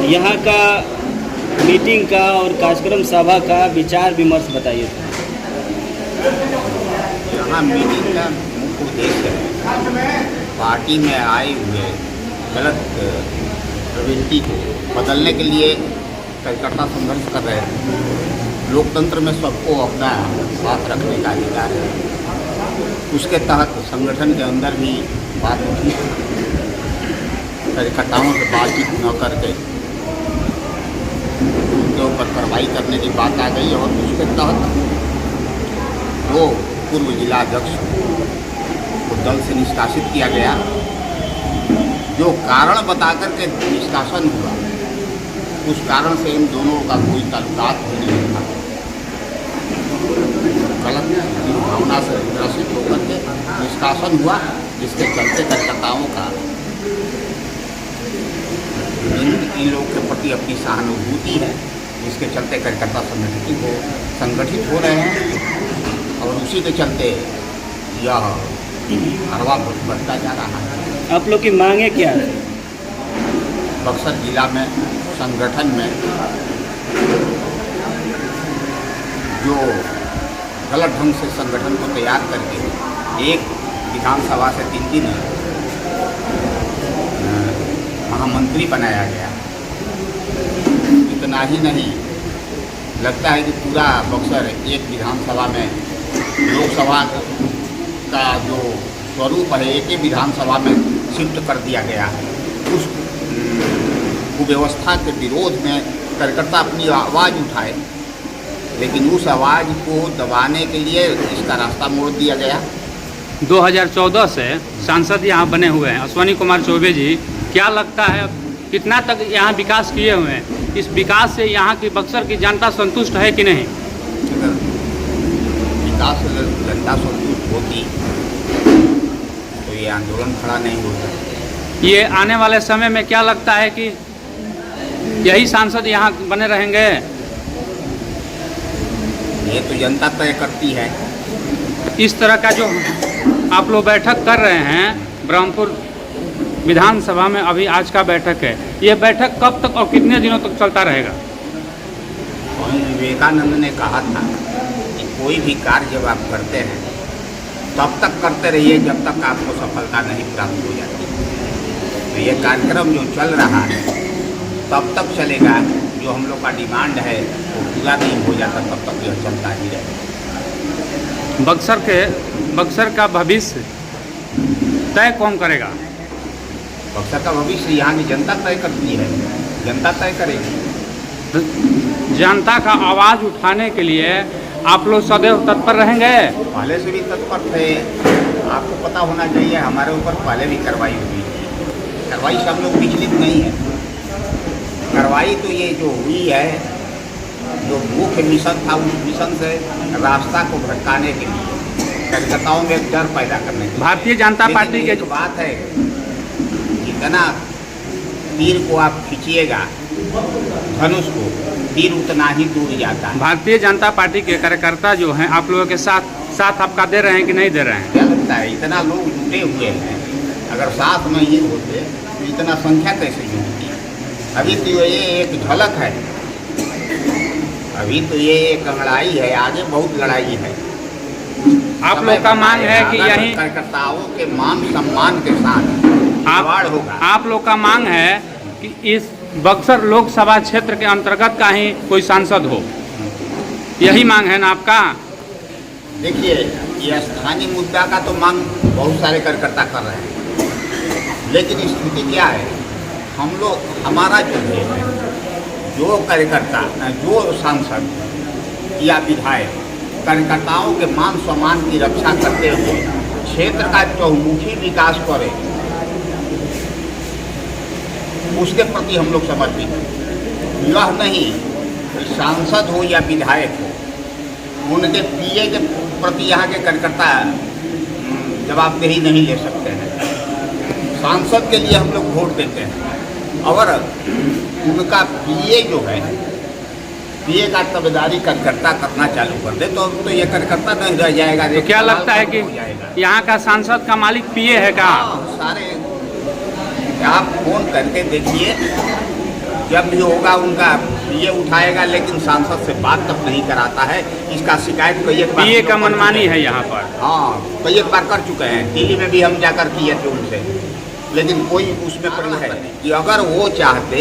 यहाँ का मीटिंग का और कार्यक्रम सभा का विचार विमर्श बताइए। यहाँ मीटिंग का मुख्य उद्देश्य है पार्टी में आए हुए गलत प्रवृत्ति को बदलने के लिए कार्यकर्ता संघर्ष कर रहे हैं। लोकतंत्र में सबको अपना बात रखने का अधिकार है। उसके तहत संगठन के अंदर भी बात उठी, कार्यकर्ताओं से बातचीत न करके उनके ऊपर कार्रवाई करने की बात आ गई और उसके तहत वो पूर्व जिला अध्यक्ष को दल से निष्कासित किया गया। जो कारण बता करके निष्कासन हुआ उस कारण से इन दोनों का कोई ताल्लुकात भी नहीं था। गलत भावना से ग्रसित होकर के निष्कासन हुआ, जिसके चलते कार्यकर्ताओं का इन लोगों के प्रति अपनी सहानुभूति है, जिसके चलते कार्यकर्ता संगठित हो रहे हैं और उसी के चलते यह हरवा बढ़ता जा रहा है। आप लोग की मांगे क्या है? बक्सर जिला में संगठन में जो गलत ढंग से संगठन को तैयार करके एक विधानसभा से 3 दिन महामंत्री बनाया गया। इतना ही नहीं, लगता है कि पूरा बक्सर एक विधानसभा में लोकसभा का जो स्वरूप है एक ही विधानसभा में शिफ्ट कर दिया गया। उस कुव्यवस्था के विरोध में कार्यकर्ता अपनी आवाज़ उठाए, लेकिन उस आवाज़ को दबाने के लिए इसका रास्ता मोड़ दिया गया। 2014 से सांसद यहाँ बने हुए हैं अश्विनी कुमार चौबे जी, क्या लगता है कितना तक यहाँ विकास किए हुए हैं? इस विकास से यहाँ की बक्सर की जनता संतुष्ट है कि नहीं? अगर विकास से जनता संतुष्ट होती तो ये आंदोलन खड़ा नहीं होता। ये आने वाले समय में क्या लगता है कि यही सांसद यहाँ बने रहेंगे? ये तो जनता तय करती है। इस तरह का जो आप लोग बैठक कर रहे हैं ब्रह्मपुर विधानसभा में, अभी आज का बैठक है, ये बैठक कब तक और कितने दिनों तक चलता रहेगा? स्वामी विवेकानंद ने कहा था कि कोई भी कार्य जब आप करते हैं तब तक करते रहिए जब तक आपको सफलता नहीं प्राप्त हो जाती। तो ये कार्यक्रम जो चल रहा है तब तक चलेगा। जो हम लोग का डिमांड है वो पूरा नहीं हो जाता तब तक यह चलता ही रहेगा। बक्सर का भविष्य तय कौन करेगा? बक्सर का भविष्य यहाँ की जनता तय करती है, जनता तय करेगी। जनता का आवाज़ उठाने के लिए आप लोग सदैव तत्पर रहेंगे? पहले से भी तत्पर थे। आपको पता होना चाहिए हमारे ऊपर पहले भी कार्रवाई हुई थी। कार्रवाई से हम लोग विचलित नहीं है। कार्रवाई तो ये जो हुई है, जो मुख्य मिशन था उस मिशन से रास्ता को भटकाने के लिए, कार्यकर्ताओं में एक डर पैदा करने के लिए। भारतीय जनता पार्टी के एक बात है, जितना तीर को आप खींचिएगा धनुष को, तीर उतना ही दूर जाता है। भारतीय जनता पार्टी के कार्यकर्ता जो हैं आप लोगों के साथ आपका दे रहे हैं कि नहीं दे रहे हैं? क्या लगता है इतना लोग जुटे हुए हैं, अगर साथ में ये होते तो इतना संख्या कैसे जुटती? अभी तो ये एक झलक है, अभी तो ये एक लड़ाई है, आगे बहुत लड़ाई है। आप लोग का मांग है कि यही कार्यकर्ताओं के मान सम्मान के साथ होगा। आप लोग का मांग है कि इस बक्सर लोकसभा क्षेत्र के अंतर्गत का ही कोई सांसद हो, यही मांग है ना आपका? देखिए, ये स्थानीय मुद्दा का तो मांग बहुत सारे कार्यकर्ता कर रहे हैं, लेकिन स्थिति क्या है, हम लोग हमारा जो है, जो कार्यकर्ता, जो सांसद या विधायक कार्यकर्ताओं के मान सम्मान की रक्षा करते हुए क्षेत्र का चहुमुखी विकास करे, उसके प्रति हम लोग समर्पित हैं। यह नहीं कि सांसद हो या विधायक हो, उनके पीए के प्रति यहाँ के कार्यकर्ता जवाबदेही नहीं ले सकते हैं। सांसद के लिए हम लोग वोट देते हैं और उनका पीए जो है, पीए का तबेदारी कार्यकर्ता करना चालू कर दे तो ये कार्यकर्ता नहीं रह जाएगा। तो क्या लगता है कि यहाँ का सांसद का मालिक पीए है क्या? सारे आप फोन करके देखिए, जब भी होगा उनका ये उठाएगा, लेकिन सांसद से बात तक नहीं कराता है। इसका शिकायत कई एक बार पीए का मनमानी है यहाँ पर। हाँ, कई एक बार कर चुके हैं। दिल्ली में भी हम जाकर किए थे उनसे, लेकिन कोई उसमें परिवर्तन नहीं कि अगर वो चाहते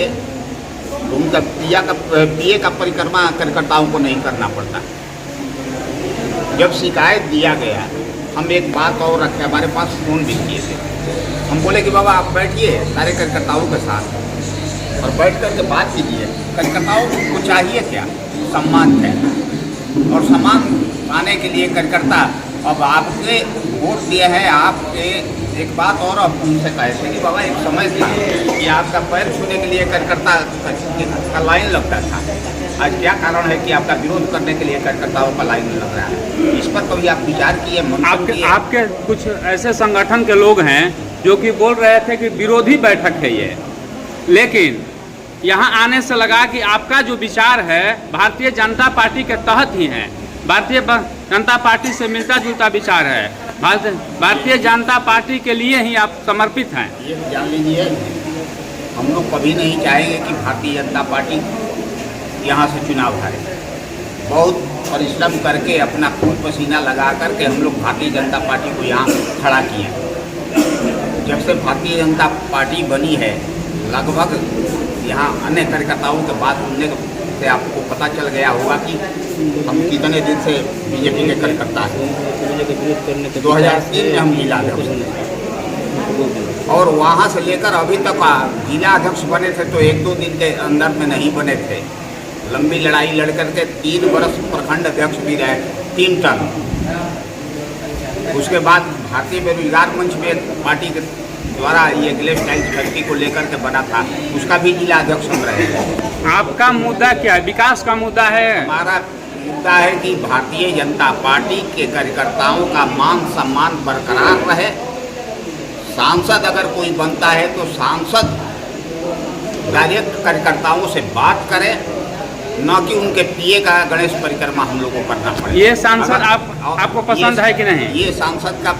तो उनका पीए का परिक्रमा कार्यकर्ताओं को नहीं करना पड़ता। जब शिकायत दिया गया, हम एक बात और रखे, हमारे पास फोन भी किए थे। हम बोले कि बाबा आप बैठिए सारे कार्यकर्ताओं के साथ और बैठ कर के बात कीजिए। कार्यकर्ताओं को चाहिए क्या? सम्मान है, और सम्मान पाने के लिए कार्यकर्ता अब आपने वोट दिया है। आपके एक बात और अब उनसे कहे कि बाबा एक समय था कि आपका पैर छूने के लिए कार्यकर्ता का लाइन लगता था। आज क्या कारण है कि आपका विरोध करने के लिए कार्यकर्ताओं का लाइन लग रहा है? इस पर कभी आप विचार किए? आपके कुछ ऐसे संगठन के लोग हैं जो कि बोल रहे थे कि विरोधी बैठक है ये, लेकिन यहाँ आने से लगा कि आपका जो विचार है भारतीय जनता पार्टी के तहत ही है। भारतीय जनता पार्टी से मिलता जुलता विचार है। भारतीय जनता पार्टी के लिए ही आप समर्पित हैं। ये जान लीजिए, हम लोग कभी नहीं चाहेंगे कि भारतीय जनता पार्टी यहाँ से चुनाव हारे। बहुत परिश्रम करके अपना खून पसीना लगा करके हम लोग भारतीय जनता पार्टी को यहाँ खड़ा किए। जब से भारतीय जनता पार्टी बनी है, लगभग यहाँ अन्य कार्यकर्ताओं के बात सुनने से आपको पता चल गया होगा कि हम कितने दिन से बीजेपी के कार्यकर्ता हैं। 2003 में हम जिला अध्यक्ष, और वहाँ से लेकर अभी तक जिला अध्यक्ष बने थे तो 1-2 दिन के अंदर में नहीं बने थे। लंबी लड़ाई लड़ करके 3 वर्ष प्रखंड अध्यक्ष भी रहे, 3 टर्म। उसके बाद भारतीय बेरोजगार मंच में पार्टी के द्वारा ये ग्लेस टाइल्स फैक्ट्री को लेकर के बना था, उसका भी जिला अध्यक्ष हम रहे। आपका मुद्दा क्या है? विकास का मुद्दा है। हमारा मुद्दा है कि भारतीय जनता पार्टी के कार्यकर्ताओं का मान सम्मान बरकरार रहे। सांसद अगर कोई बनता है तो सांसद डायरेक्ट कार्यकर्ताओं से बात करे, न कि उनके पीए का गणेश परिक्रमा हम लोग को करना पड़े। ये सांसद आपको पसंद है कि नहीं? ये सांसद का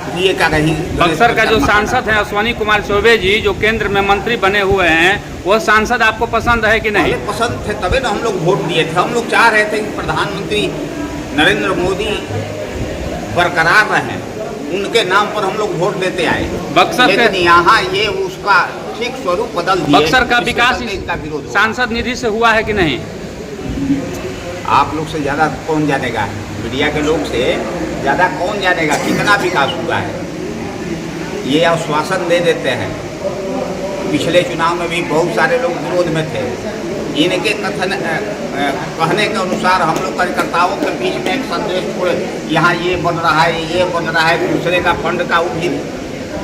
पीए का नहीं। बक्सर का जो सांसद है अश्वनी कुमार चौबे जी, जो केंद्र में मंत्री बने हुए हैं, वो सांसद आपको पसंद है कि नहीं? पसंद थे तभी ना हम लोग वोट दिए थे। हम लोग चाह रहे थे कि प्रधानमंत्री नरेंद्र मोदी बरकरार रहे, उनके नाम पर हम लोग वोट देते आए। बक्सर लेकिन यहाँ ये उसका ठीक स्वरूप बदल दिए। बक्सर का विकास सांसद निधि से हुआ है कि नहीं? आप लोग से ज़्यादा कौन जानेगा? मीडिया के लोग से ज़्यादा कौन जानेगा कितना विकास हुआ है? ये आश्वासन दे देते हैं। पिछले चुनाव में भी बहुत सारे लोग विरोध में थे। इनके कहने के अनुसार हम लोग कार्यकर्ताओं के बीच में एक संदेश छोड़े, यहाँ ये बन रहा है, ये बन रहा है, दूसरे का फंड का वो भी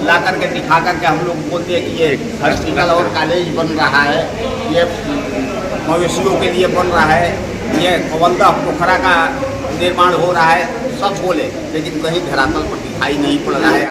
ला करके दिखा करके हम लोग बोलते हैं कि ये हॉस्पिटल और कॉलेज बन रहा है, ये मवेशियों के लिए बन रहा है, ये कवंदा पोखरा का निर्माण हो रहा है, सब बोले, लेकिन कहीं धरातल पर दिखाई नहीं पड़ रहा है।